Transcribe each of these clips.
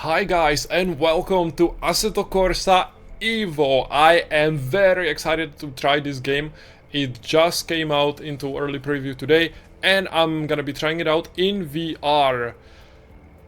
Hi guys and welcome to Assetto Corsa EVO. I am very excited to try this game. It just came out into early preview today and I'm gonna be trying it out in VR.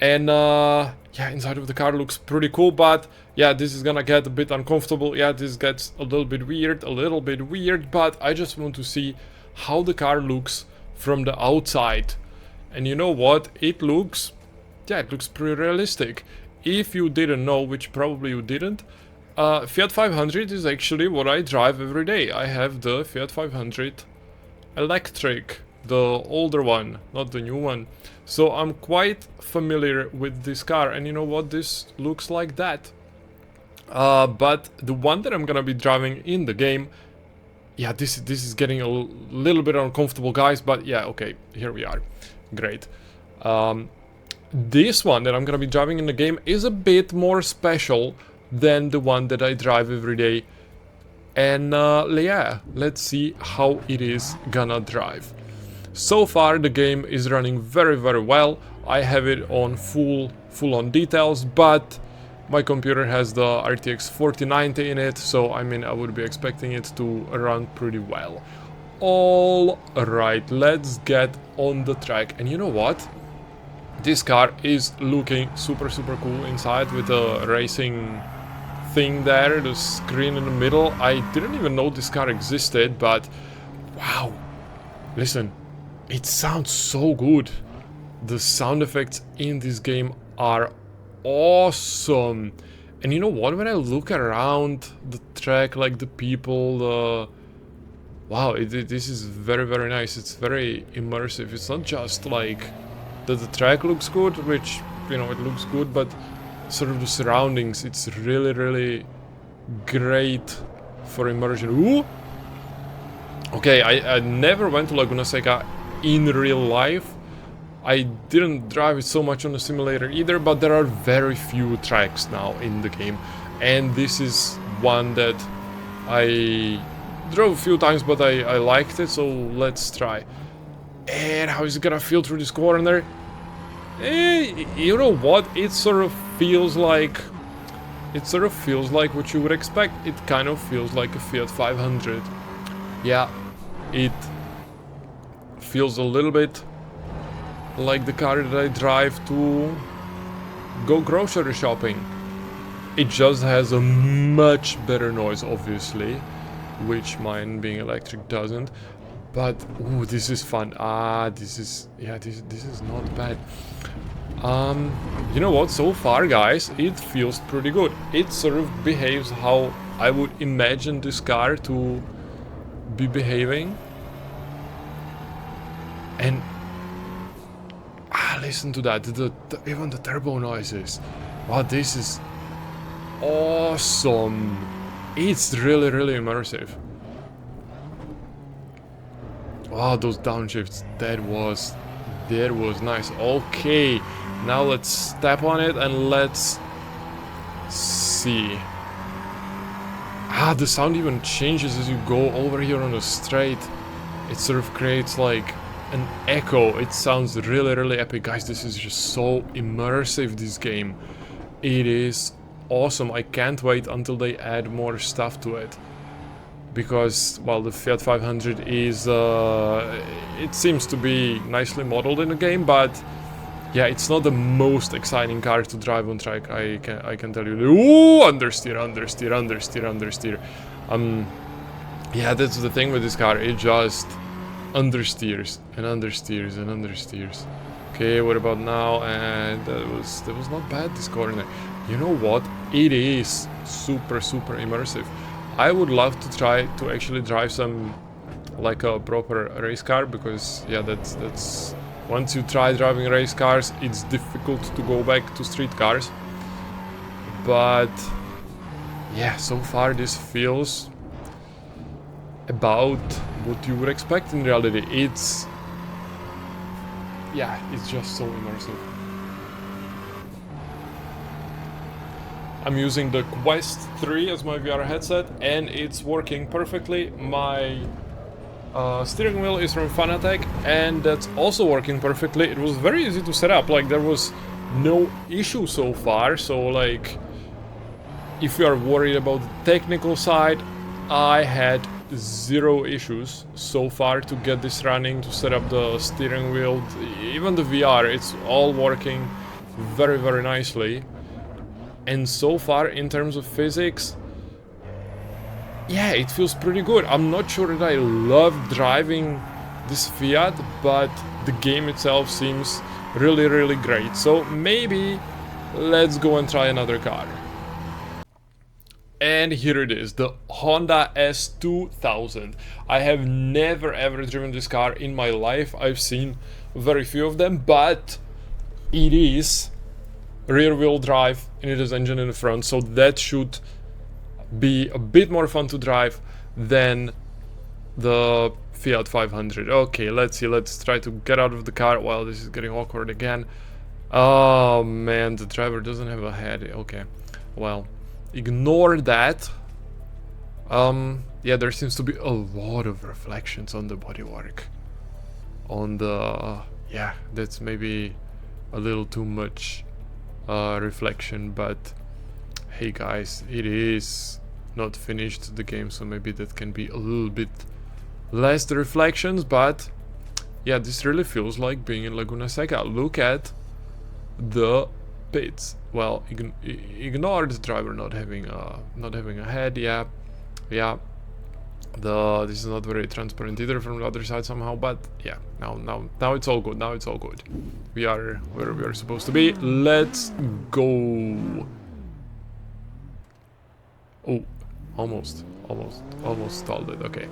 And yeah, inside of the car looks pretty cool, but yeah, this is gonna get a bit uncomfortable. Yeah, this gets a little bit weird, but I just want to see how the car looks from the outside. And you know what? It looks pretty realistic. If you didn't know, which probably you didn't, Fiat 500 is actually what I drive every day. I have the Fiat 500 electric, the older one, not the new one. So I'm quite familiar with this car, and you know what? This looks like that. But the one that I'm gonna be driving in the game, yeah, this is getting a little bit uncomfortable, guys. But yeah, okay, here we are. Great. This one that I'm gonna be driving in the game is a bit more special than the one that I drive every day. And yeah, let's see how it is gonna drive. So far the game is running very well. I have it on full on details, but my computer has the RTX 4090 in it, so I mean I would be expecting it to run pretty well. Alright, let's get on the track. And you know what? This car is looking super cool inside with the racing thing there, the screen in the middle. I didn't even know this car existed, but wow. Listen, it sounds so good. The sound effects in this game are awesome. And you know what, when I look around the track, like the people, wow, this is very nice. It's very immersive. It's not just like that the track looks good, which, you know, it looks good, but sort of the surroundings, it's really great for immersion. Ooh! Okay, I never went to Laguna Seca in real life. I didn't drive it so much on the simulator either, but there are very few tracks now in the game, and this is one that I drove a few times, but I liked it, so let's try. And how is it gonna feel through this corner? You know what? It sort of feels like what you would expect. It kind of feels like a Fiat 500. Yeah, it feels a little bit like the car that I drive to go grocery shopping. It just has a much better noise, obviously, which mine being electric doesn't. But ooh, this is fun. This is not bad. You know what? So far, guys, it feels pretty good. It sort of behaves how I would imagine this car to be behaving. And listen to that. Even the turbo noises. Wow, this is awesome. It's really immersive. Wow, those downshifts, that was nice. Okay, now let's step on it and let's see. The sound even changes as you go over here on the straight. It sort of creates like an echo. It sounds really epic. Guys, this is just so immersive, this game. It is awesome. I can't wait until they add more stuff to it. Because, well, the Fiat 500 is, it seems to be nicely modeled in the game, but yeah, it's not the most exciting car to drive on track, I can tell you. Ooh, understeer. Yeah, that's the thing with this car, it just understeers. Okay, what about now? And that was not bad, this corner. You know what? It is super immersive. I would love to try to actually drive some, like a proper race car, because yeah, that's once you try driving race cars, it's difficult to go back to street cars. But yeah, so far this feels about what you would expect in reality. It's just so immersive. I'm using the Quest 3 as my VR headset and it's working perfectly. My steering wheel is from Fanatec and that's also working perfectly. It was very easy to set up, like there was no issue so far. So like, if you are worried about the technical side, I had zero issues so far to get this running, to set up the steering wheel, even the VR, it's all working very, very nicely. And so far, in terms of physics, yeah, it feels pretty good. I'm not sure that I love driving this Fiat, but the game itself seems really, really great. So maybe let's go and try another car. And here it is, the Honda S2000. I have never ever driven this car in my life. I've seen very few of them, but it is rear-wheel drive and it has engine in the front, so that should be a bit more fun to drive than the Fiat 500. Okay, let's see, let's try to get out of the car. Well, this is getting awkward again. Oh man, the driver doesn't have a head. Okay, well, ignore that. Yeah, there seems to be a lot of reflections on the bodywork. On the... yeah, that's maybe a little too much reflection, but hey guys, it is not finished, the game, so maybe that can be a little bit less the reflections, but yeah, this really feels like being in Laguna Seca. Look at the pits. Well, ignore the driver not having a head. Yeah, this is not very transparent either from the other side somehow, but yeah, now it's all good. Now it's all good. We are where we are supposed to be. Let's go. Oh, almost stalled it. Okay.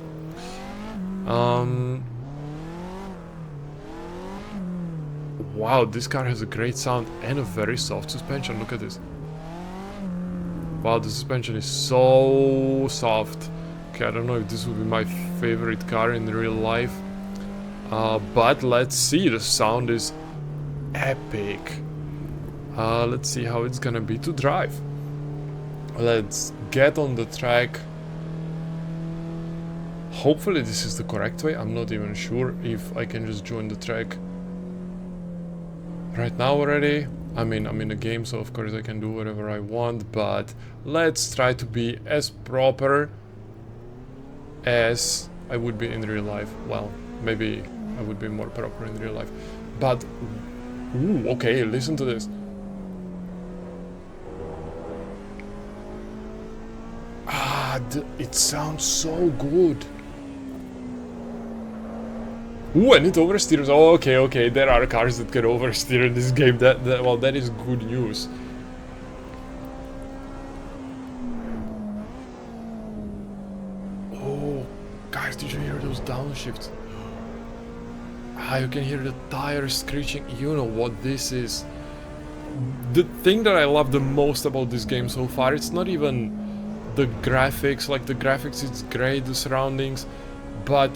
Wow, this car has a great sound and a very soft suspension. Look at this. Wow, the suspension is so soft. Okay, I don't know if this would be my favorite car in real life. But let's see, the sound is epic. Let's see how it's gonna be to drive. Let's get on the track. Hopefully this is the correct way. I'm not even sure if I can just join the track right now already. I mean, I'm in a game, so of course I can do whatever I want, but let's try to be as proper as I would be in real life. Well, maybe I would be more proper in real life, but ooh, okay, listen to this. It sounds so good. Ooh, and it oversteers. Oh, okay, there are cars that can oversteer in this game. Well, that is good news. Oh, guys, did you hear those downshifts? Ah, you can hear the tires screeching. You know what this is. The thing that I love the most about this game so far, it's not even the graphics. Like, the graphics, it's great, the surroundings, but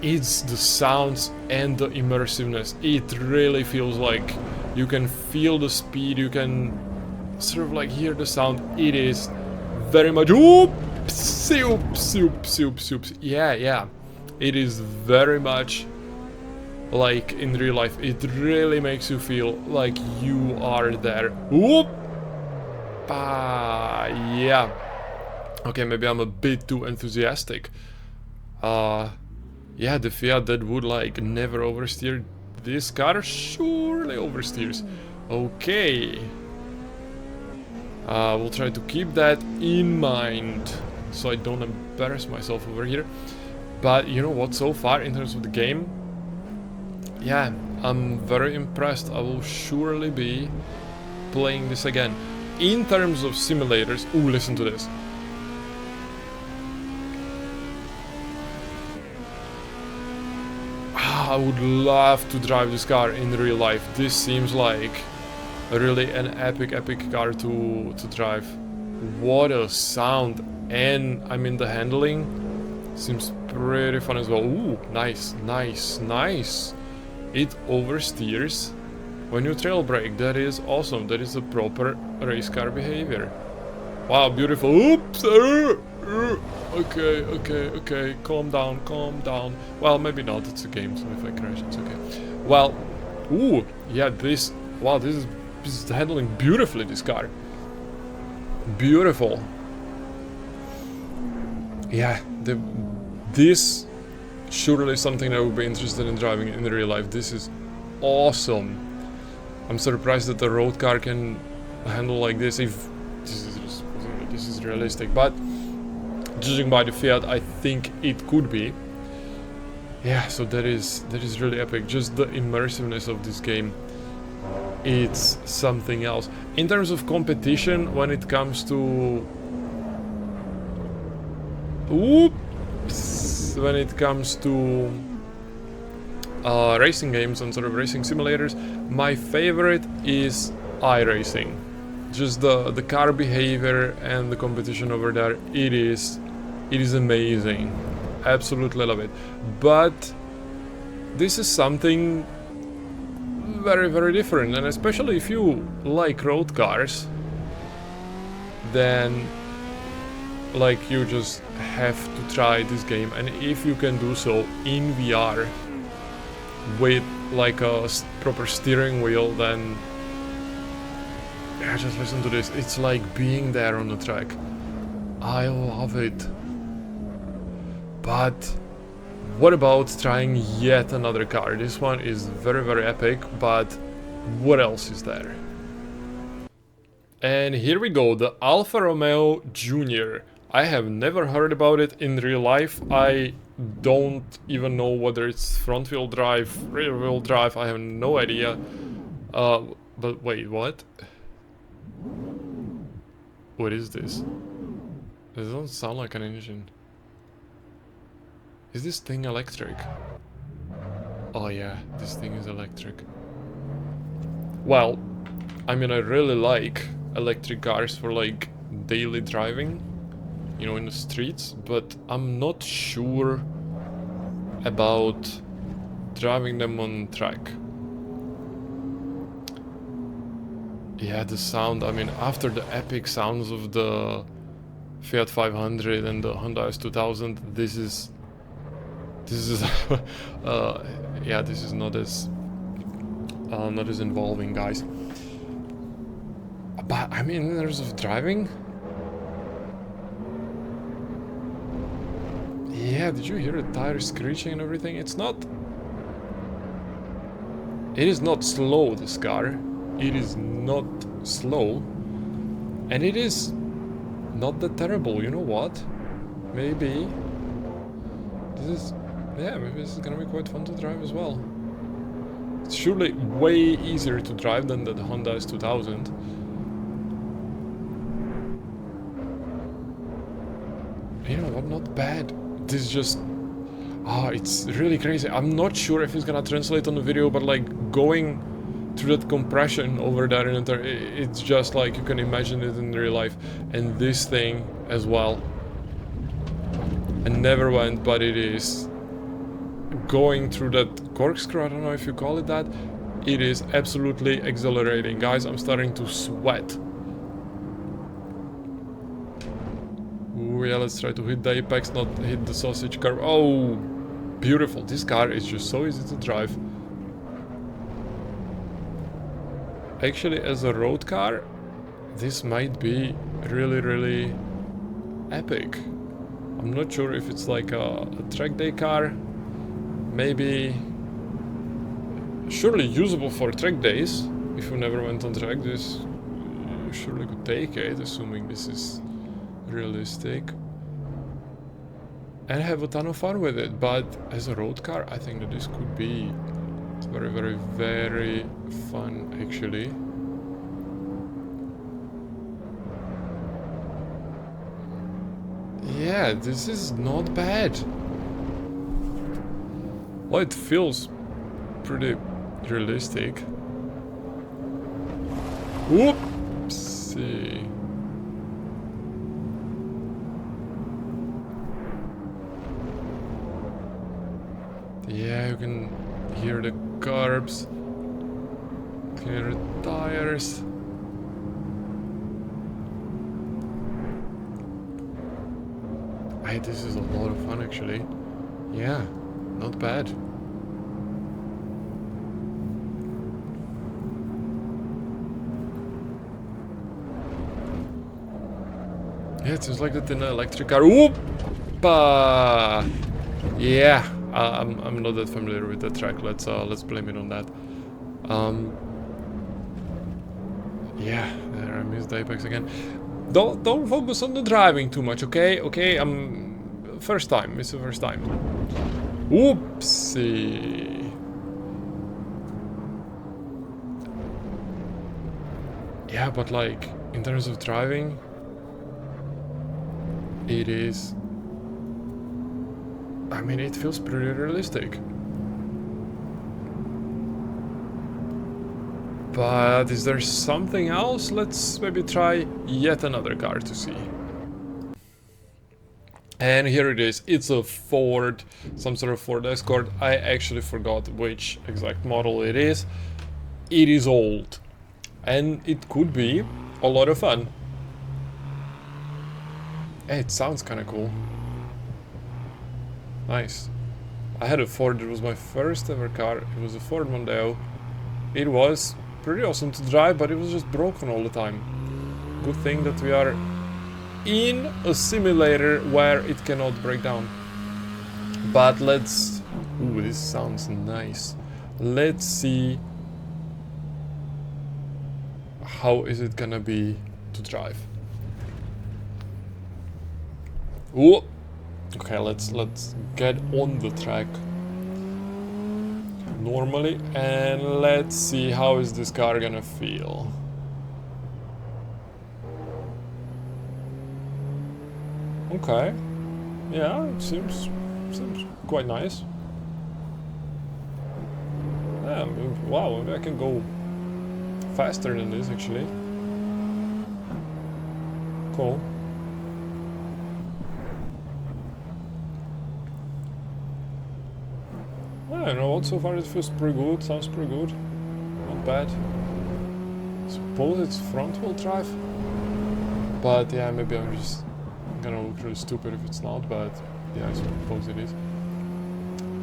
it's the sounds and the immersiveness. It really feels like you can feel the speed, you can sort of like hear the sound. It is very much yeah, it is very much like in real life. It really makes you feel like you are there. Yeah. Okay, maybe I'm a bit too enthusiastic. Yeah, the Fiat that would like never oversteer, this car surely oversteers. Okay. We'll try to keep that in mind so I don't embarrass myself over here. But you know what, so far in terms of the game, yeah, I'm very impressed. I will surely be playing this again. In terms of simulators, ooh, listen to this. I would love to drive this car in real life. This seems like really an epic car to drive. What a sound. And I mean, the handling seems pretty fun as well. Ooh, nice. It oversteers when you trail brake. That is awesome. That is a proper race car behavior. Wow, beautiful. Oops. Okay, calm down. Well, maybe not, it's a game, so if I crash, it's okay. Well, ooh, yeah, wow, this is is handling beautifully, this car. Beautiful. Yeah, this surely something I would be interested in driving in real life. This is awesome. I'm surprised that the road car can handle like this, if this is realistic, but judging by the Fiat, I think it could be. Yeah, so that is really epic. Just the immersiveness of this game, it's something else. In terms of competition, when it comes to racing games and sort of racing simulators, my favorite is iRacing. Just the car behavior and the competition over there, it is amazing. Absolutely love it. But this is something very, very different, and especially if you like road cars, then like you just have to try this game. And if you can do so in VR with like a proper steering wheel, then yeah, just listen to this. It's like being there on the track. I love it. But what about trying yet another car? This one is very, very epic, but what else is there? And here we go, the Alfa Romeo Junior. I have never heard about it in real life. I don't even know whether it's front wheel drive, rear wheel drive, I have no idea. But wait, what? What is this? It doesn't sound like an engine. Is this thing electric? Oh yeah, this thing is electric. Well, I mean, I really like electric cars for like daily driving, you know, in the streets, but I'm not sure about driving them on track. Yeah, the sound, I mean, after the epic sounds of the Fiat 500 and the Honda S2000, this is yeah, this is not as involving, guys. But I mean, in terms of driving, yeah, did you hear the tires screeching and everything? It is not slow, this car. It is not slow, and it is not that terrible. You know what? Maybe this is gonna be quite fun to drive as well. It's surely way easier to drive than the Honda S2000. You know what? Not bad. This is just... it's really crazy. I'm not sure if it's gonna translate on the video, but like going through that compression over there, it's just like you can imagine it in real life. And this thing as well. I never went, but it is going through that corkscrew, I don't know if you call it that. It is absolutely exhilarating. Guys, I'm starting to sweat. Ooh, yeah, let's try to hit the apex, not hit the sausage curve. Oh, beautiful. This car is just so easy to drive. Actually, as a road car, this might be really, really epic. I'm not sure if it's like a track day car. Maybe... surely usable for track days. If you never went on track, this you surely could take it, assuming this is realistic. And have a ton of fun with it. But as a road car, I think that this could be very, very, very fun, actually. Yeah, this is not bad. Well, it feels pretty realistic. Whoopsie. Yeah, you can hear the curbs, you can hear the tires. Hey, this is a lot of fun, actually. Yeah, not bad. Yeah, it seems like that in an electric car. Ooppa! Yeah, I'm not that familiar with the track. Let's blame it on that. Yeah, there I missed the apex again. Don't focus on the driving too much, okay? Okay, first time. It's the first time. Oopsie. Yeah, but like in terms of driving, it is. I mean, it feels pretty realistic. But is there something else? Let's maybe try yet another car to see. And here it is. It's a Ford, some sort of Ford Escort. I actually forgot which exact model it is. It is old. And it could be a lot of fun. It sounds kind of cool. Nice. I had a Ford. It was my first ever car. It was a Ford Mondeo. It was pretty awesome to drive, but it was just broken all the time. Good thing that we are in a simulator where it cannot break down. But let's... Ooh, this sounds nice. Let's see how is it gonna be to drive. Ooh. Okay, let's get on the track normally and let's see how is this car gonna feel. Okay, yeah, it seems quite nice. Yeah, wow, maybe I can go faster than this actually. Cool. I don't know what, so far it feels pretty good, sounds pretty good. Not bad. Suppose it's front wheel drive. But yeah, maybe I'm just gonna look really stupid if it's not, but yeah, I suppose it is.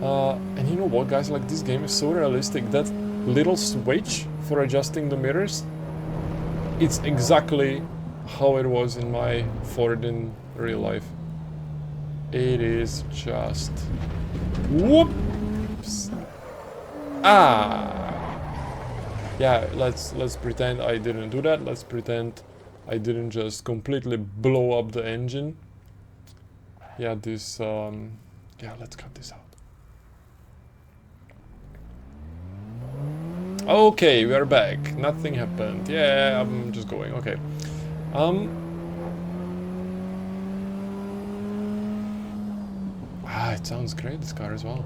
And you know what, guys, like this game is so realistic. That little switch for adjusting the mirrors, it's exactly how it was in my Ford in real life. It is just... Whoops! Ah! Yeah, let's pretend I didn't do that. Let's pretend I didn't just completely blow up the engine. Yeah, this... yeah, let's cut this out. Okay, we are back. Nothing happened. Yeah, I'm just going. Okay. It sounds great, this car as well.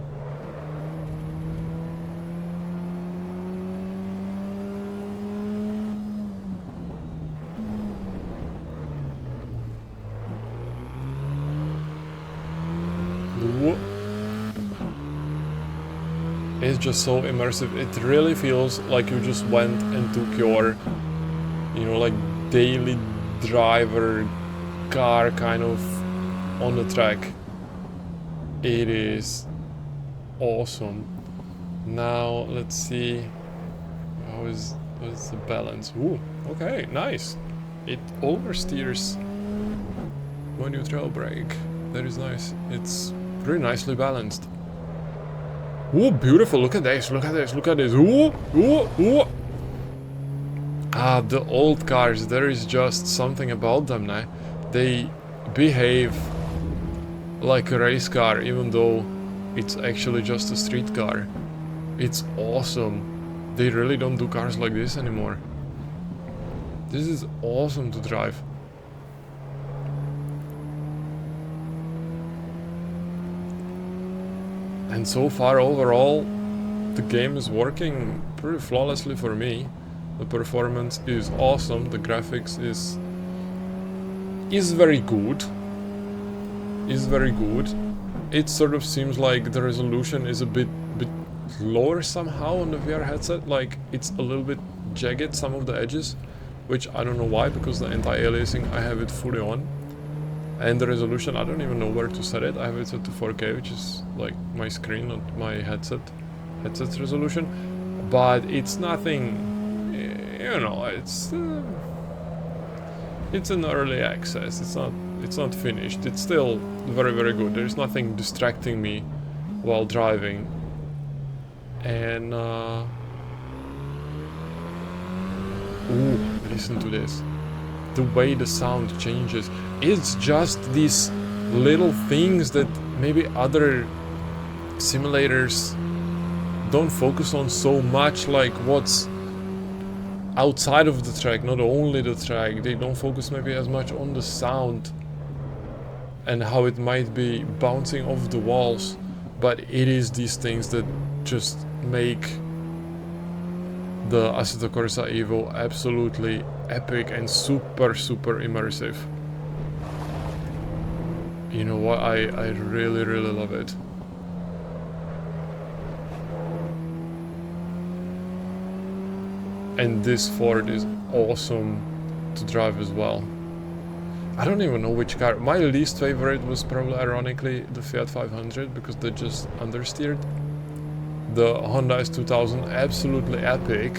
It's just so immersive. It really feels like you just went and took your, you know, like daily driver car kind of on the track. It is awesome. Now let's see what is the balance. Ooh, okay, nice. It oversteers when you trail brake. That is nice. It's pretty nicely balanced. Ooh, beautiful. Look at this. Look at this. Look at this. Ooh, ooh, ooh. Ah, the old cars. There is just something about them now. They behave like a race car, even though it's actually just a street car. It's awesome. They really don't do cars like this anymore. This is awesome to drive. And so far, overall, the game is working pretty flawlessly for me. The performance is awesome. The graphics is very good. It sort of seems like the resolution is a bit lower somehow on the VR headset. Like it's a little bit jagged, some of the edges, which I don't know why, because the anti-aliasing I have it fully on. And the resolution, I don't even know where to set it. I have it set to 4K, which is like my screen, not my headset's resolution. But it's nothing, you know, it's an early access. It's not It's not finished. It's still very, very good. There's nothing distracting me while driving. And ooh, listen to this. The way the sound changes. It's just these little things that maybe other simulators don't focus on so much, like what's outside of the track, not only the track. They don't focus maybe as much on the sound and how it might be bouncing off the walls, but it is these things that just make the Assetto Corsa EVO absolutely epic and super, super immersive. You know what, I really, really love it. And this Ford is awesome to drive as well. I don't even know which car. My least favorite was probably, ironically, the Fiat 500, because they just understeered. The Honda S2000, absolutely epic.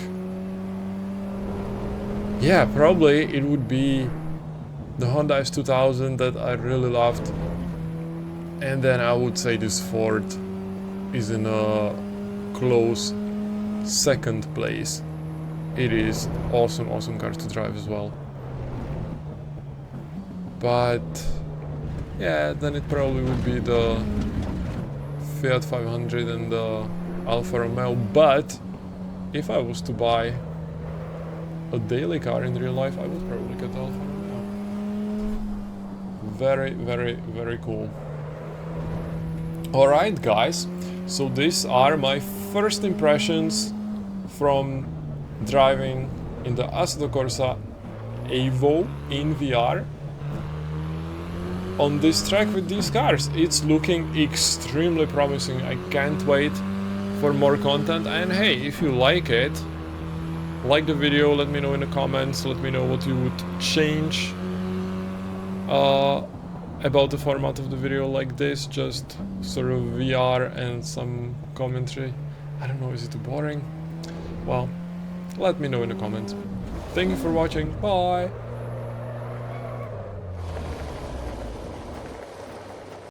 Yeah, probably it would be the Honda S2000 that I really loved. And then I would say this Ford is in a close second place. It is awesome, awesome car to drive as well. But yeah, then it probably would be the Fiat 500 and the Alfa Romeo. But if I was to buy a daily car in real life, I would probably get the Alfa Romeo. Very, very, very cool. Alright guys, so these are my first impressions from driving in the Assetto Corsa EVO in VR on this track with these cars. It's looking extremely promising. I can't wait for more content. And hey, if you like it, like the video, let me know in the comments, let me know what you would change about the format of the video like this, just sort of VR and some commentary. I don't know, is it too boring? Well, let me know in the comments. Thank you for watching, bye!